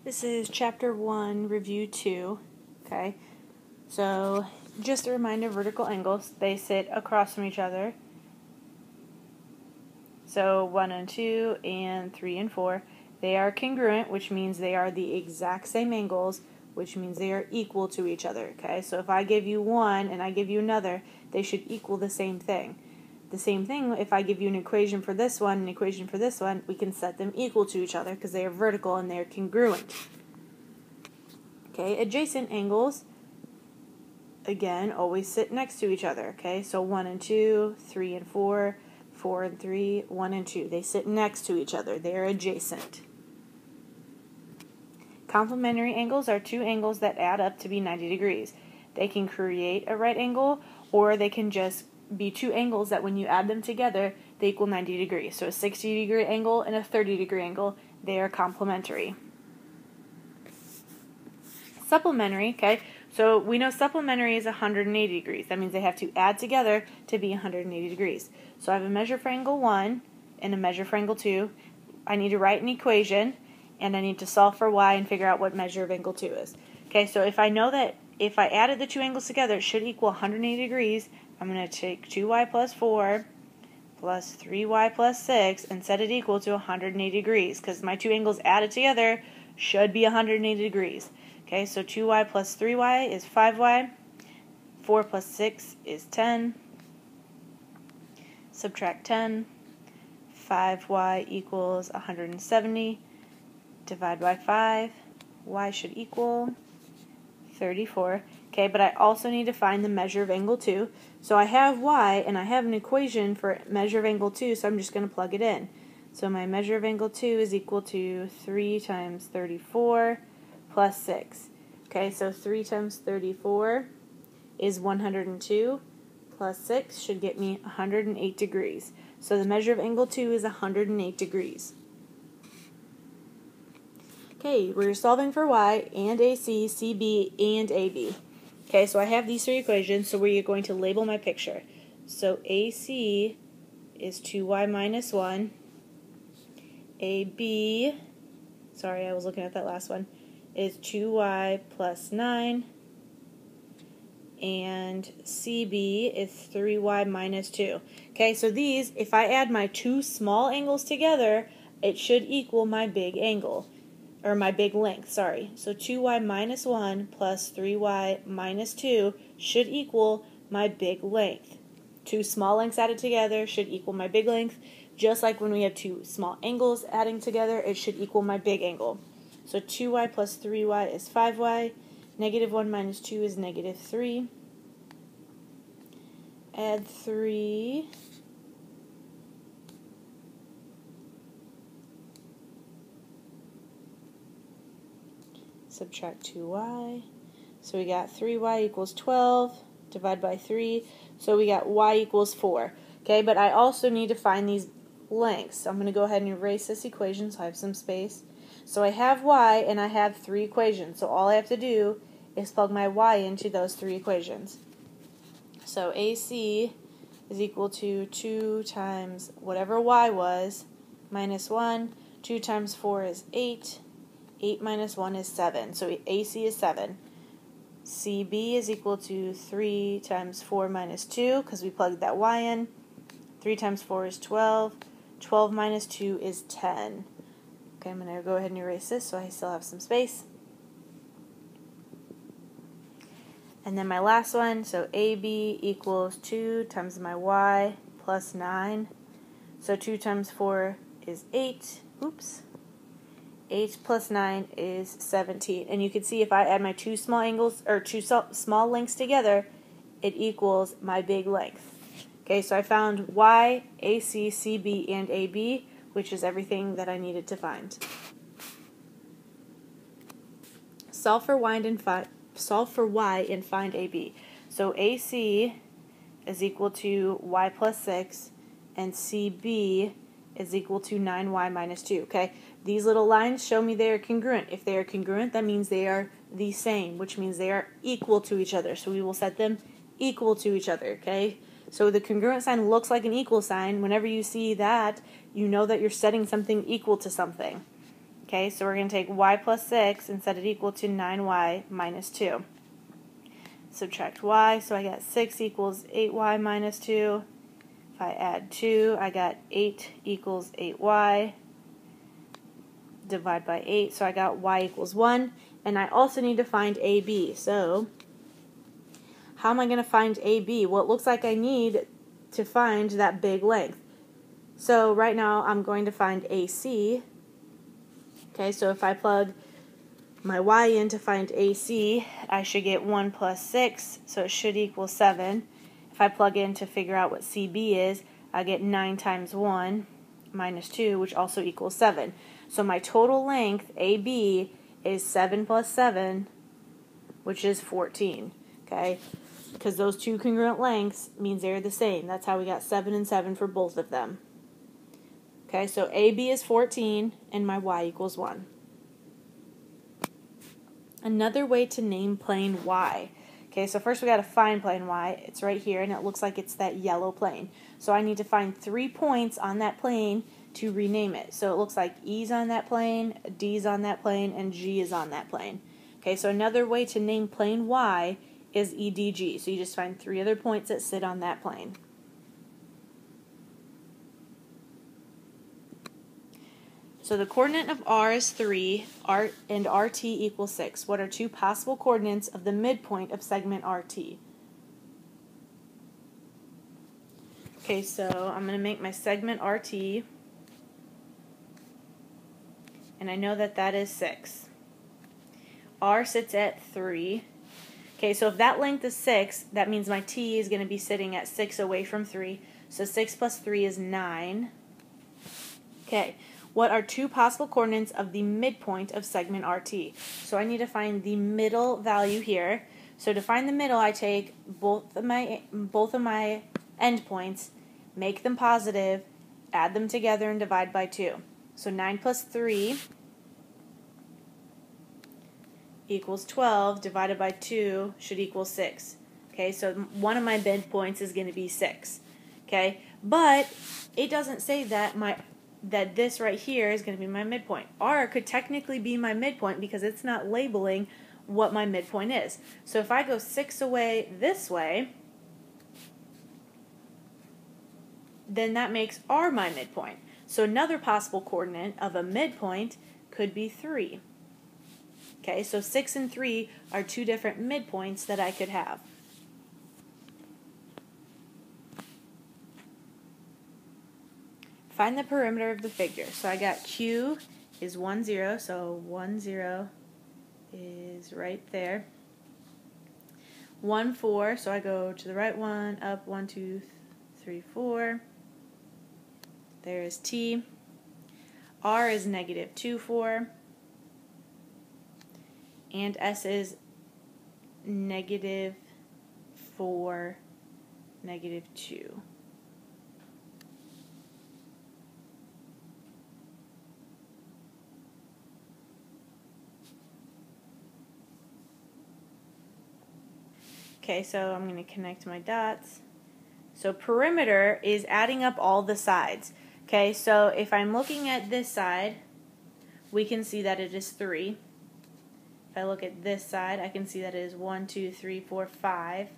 This is Chapter 1, Review 2, okay? So, just a reminder, vertical angles, they sit across from each other. So, 1 and 2 and 3 and 4, they are congruent, which means they are the exact same angles, which means they are equal to each other, okay? So, if I give you one and I give you another, they should equal the same thing. The same thing, if I give you an equation for this one, an equation for this one, we can set them equal to each other because they are vertical and they are congruent. Okay, adjacent angles, again, always sit next to each other. Okay, so 1 and 2, 3 and 4, 4 and 3, 1 and 2. They sit next to each other. They are adjacent. Complementary angles are two angles that add up to be 90 degrees. They can create a right angle, or they can just be two angles that when you add them together, they equal 90 degrees. So a 60-degree angle and a 30-degree angle, they are complementary. Supplementary, okay, so we know supplementary is 180 degrees. That means they have to add together to be 180 degrees. So I have a measure for angle 1 and a measure for angle 2. I need to write an equation, and I need to solve for y and figure out what measure of angle 2 is. Okay, so if I know that if I added the two angles together, it should equal 180 degrees, I'm going to take 2y plus 4 plus 3y plus 6 and set it equal to 180 degrees, because my two angles added together should be 180 degrees. Okay, so 2y plus 3y is 5y, 4 plus 6 is 10, subtract 10, 5y equals 170, divide by 5, y should equal 34. Okay, but I also need to find the measure of angle 2. So I have y, and I have an equation for measure of angle 2, so I'm just going to plug it in. So my measure of angle 2 is equal to 3 times 34 plus 6. Okay, so 3 times 34 is 102, plus 6 should get me 108 degrees. So the measure of angle 2 is 108 degrees. Okay, we're solving for y and AC, CB, and AB. Okay, so I have these three equations, so we're going to label my picture. So AC is 2y minus 1. AB, sorry, I was looking at that last one, is 2y plus 9. And CB is 3y minus 2. Okay, so these, if I add my two small angles together, it should equal my big angle. Or my big length, sorry. So 2y minus 1 plus 3y minus 2 should equal my big length. Two small lengths added together should equal my big length. Just like when we have two small angles adding together, it should equal my big angle. So 2y plus 3y is 5y. Negative 1 minus 2 is negative 3. Add 3. Subtract 2y. So we got 3y equals 12. Divide by 3. So we got y equals 4. Okay, but I also need to find these lengths. So I'm going to go ahead and erase this equation so I have some space. So I have y and I have three equations. So all I have to do is plug my y into those three equations. So AC is equal to 2 times whatever y was, minus 1. 2 times 4 is 8. 8 minus 1 is 7. So AC is 7. CB is equal to 3 times 4 minus 2, because we plugged that y in. 3 times 4 is 12. 12 minus 2 is 10. Okay, I'm going to go ahead and erase this so I still have some space. And then my last one, so AB equals 2 times my y plus 9. So 2 times 4 is 8. Oops. 8 plus 9 is 17. And you can see if I add my two small angles, or two small lengths together, it equals my big length. Okay, so I found y, AC, CB, and AB, which is everything that I needed to find. Solve for y and find AB. So AC is equal to y plus 6, and CB is equal to 9y minus 2. Okay, these little lines show me they are congruent. If they are congruent, that means they are the same, which means they are equal to each other. So we will set them equal to each other. Okay, so the congruent sign looks like an equal sign. Whenever you see that, you know that you're setting something equal to something. Okay, so we're going to take y plus 6 and set it equal to 9y minus 2. Subtract y, so I got 6 equals 8y minus 2. If I add 2, I got 8 equals 8y. Divide by 8, so I got y equals 1. And I also need to find AB. So how am I going to find AB? Well, it looks like I need to find that big length. So right now I'm going to find AC. Okay, so if I plug my y in to find AC, I should get 1 plus 6, so it should equal 7. If I plug in to figure out what CB is, I get 9 times 1 minus 2, which also equals 7. So my total length, AB, is 7 plus 7, which is 14. Okay, because those two congruent lengths means they're the same. That's how we got 7 and 7 for both of them. Okay, so AB is 14, and my y equals 1. Another way to name plane y. Okay, so first we got to find plane y. It's right here, and it looks like it's that yellow plane. So I need to find 3 points on that plane to rename it. So it looks like E's on that plane, D's on that plane, and G is on that plane. Okay, so another way to name plane y is EDG. So you just find 3 other points that sit on that plane. So the coordinate of R is 3, and RT equals 6. What are 2 possible coordinates of the midpoint of segment RT? Okay, so I'm going to make my segment RT, and I know that that is 6. R sits at 3. Okay, so if that length is 6, that means my T is going to be sitting at 6 away from 3. So 6 plus 3 is 9. Okay. What are 2 possible coordinates of the midpoint of segment RT? So I need to find the middle value here. So to find the middle, I take both of my endpoints, make them positive, add them together, and divide by 2. So 9 plus 3 equals 12, divided by 2 should equal 6. Okay, so one of my midpoints is going to be 6. Okay, but it doesn't say that that this right here is going to be my midpoint. R could technically be my midpoint because it's not labeling what my midpoint is. So if I go 6 away this way, then that makes R my midpoint. So another possible coordinate of a midpoint could be 3. Okay, so 6 and 3 are 2 different midpoints that I could have. Find the perimeter of the figure. So I got Q is 1, 0, so 1, 0 is right there. 1, 4, so I go to the right one, up 1, 2, 3, 4. There is T. R is negative 2, 4. And S is negative 4, negative 2. Okay, so I'm going to connect my dots. So perimeter is adding up all the sides. Okay, so if I'm looking at this side, we can see that it is 3. If I look at this side, I can see that it is 1, 2, 3, 4, 5.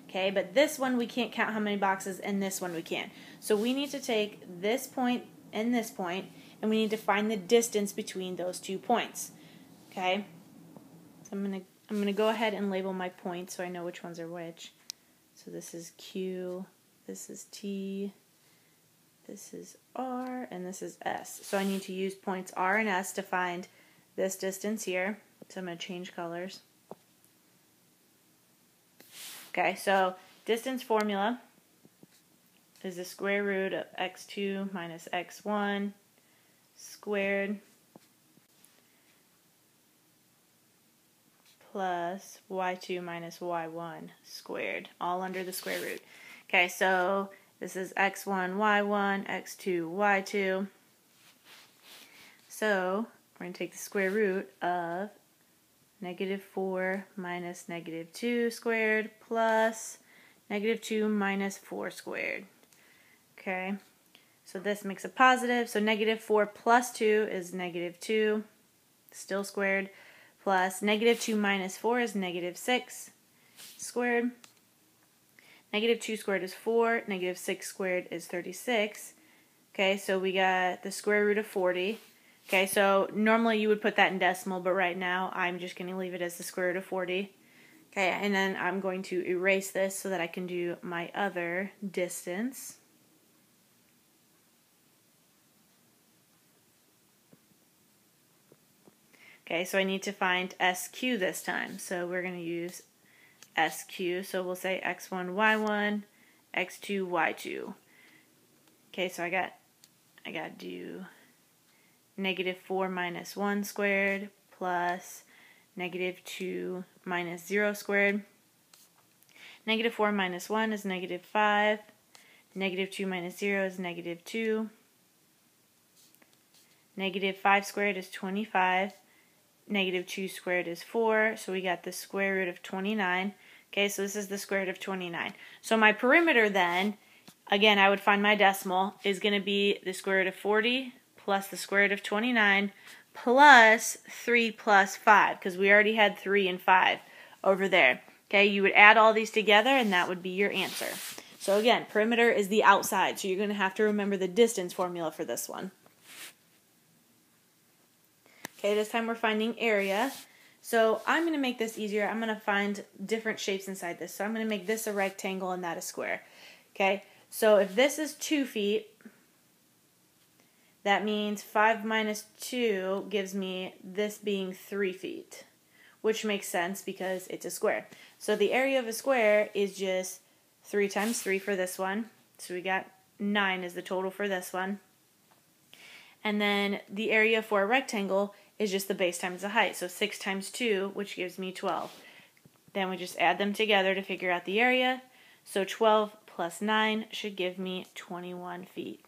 Okay, but this one we can't count how many boxes, and this one we can. So we need to take this point and this point, and we need to find the distance between those 2 points. Okay, so I'm gonna go ahead and label my points so I know which ones are which. So this is Q, this is T, this is R, and this is S. So I need to use points R and S to find this distance here. So I'm going to change colors. Okay, so distance formula is the square root of x2 minus x1 squared plus y2 minus y1 squared, all under the square root. Okay, so this is x1, y1, x2, y2. So we're going to take the square root of negative 4 minus negative 2 squared plus negative 2 minus 4 squared. Okay, so this makes a positive. So negative 4 plus 2 is negative 2. still squared, plus negative 2 minus 4 is negative 6 squared. Negative 2 squared is 4. Negative 6 squared is 36. Okay, so we got the square root of 40. Okay, so normally you would put that in decimal, but right now I'm just going to leave it as the square root of 40. Okay, and then I'm going to erase this so that I can do my other distance. Okay, so I need to find SQ this time. So we're going to use SQ. So we'll say x1, y1, x2, y2. Okay, so I got to do negative 4 minus 1 squared plus negative 2 minus 0 squared. Negative 4 minus 1 is negative 5. Negative 2 minus 0 is negative 2. Negative 5 squared is 25. Negative 2 squared is 4, so we got the square root of 29. Okay, so this is the square root of 29. So my perimeter then, again, I would find my decimal, is going to be the square root of 40 plus the square root of 29 plus 3 plus 5, because we already had 3 and 5 over there. Okay, you would add all these together, and that would be your answer. So again, perimeter is the outside, so you're going to have to remember the distance formula for this one. Okay, this time we're finding area. So I'm going to make this easier. I'm going to find different shapes inside this. So I'm going to make this a rectangle and that a square. Okay, so if this is 2 feet, that means 5 minus 2 gives me this being 3 feet, which makes sense because it's a square. So the area of a square is just 3 times 3 for this one. So we got 9 is the total for this one. And then the area for a rectangle is just the base times the height. So 6 times 2, which gives me 12. Then we just add them together to figure out the area. So 12 plus 9 should give me 21 feet.